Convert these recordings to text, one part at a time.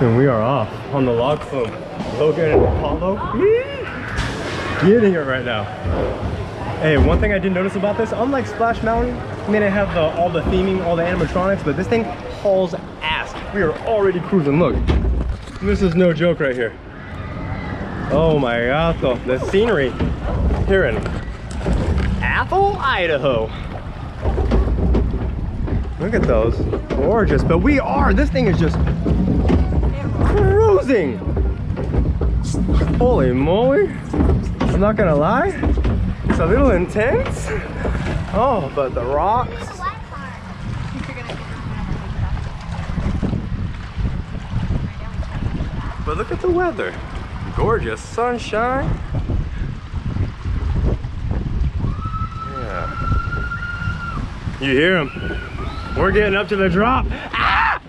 And we are off on the log flume. Logan and Apollo, getting it right now. Hey, one thing I did notice about this, unlike Splash Mountain, I mean, I have all the theming, all the animatronics, but this thing hauls ass. We are already cruising. Look, this is no joke right here. Oh my God, the scenery here in Athol, Idaho. Look at those, gorgeous. But this thing is just cruising. Holy moly, I'm not gonna lie, it's a little intense. Oh, but the rocks. But look at the weather, gorgeous sunshine. Yeah, you hear them. We're getting up to the drop. Ah!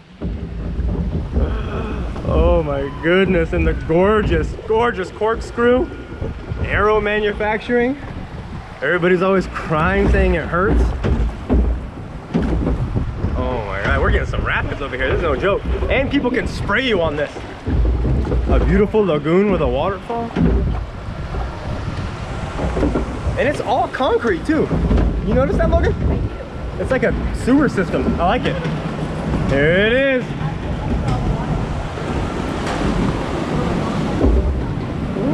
Oh my goodness, and the gorgeous, gorgeous corkscrew. Aero manufacturing. Everybody's always crying, saying it hurts. Oh my God, we're getting some rapids over here. This is no joke. And people can spray you on this. A beautiful lagoon with a waterfall. And it's all concrete too. You notice that, Logan? It's like a sewer system. I like it. Here it is.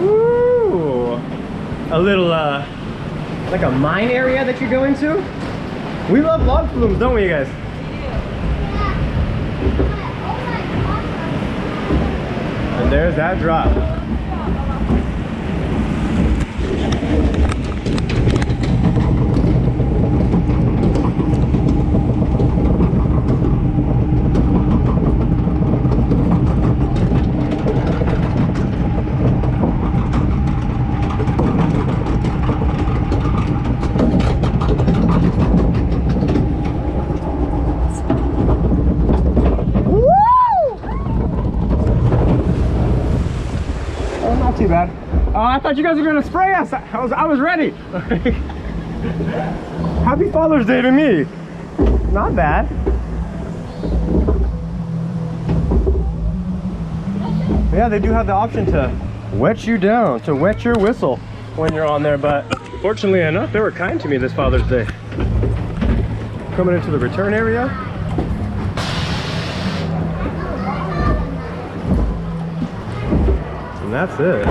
Ooh. A little, like a mine area that you go into. We love log flumes, don't we, you guys? And there's that drop. Too bad. Oh, I thought you guys were gonna spray us. I was ready. Happy Father's Day to me. Not bad. Yeah, they do have the option to wet you down, to wet your whistle when you're on there, but fortunately enough, they were kind to me this Father's Day. Coming into the return area. And that's it.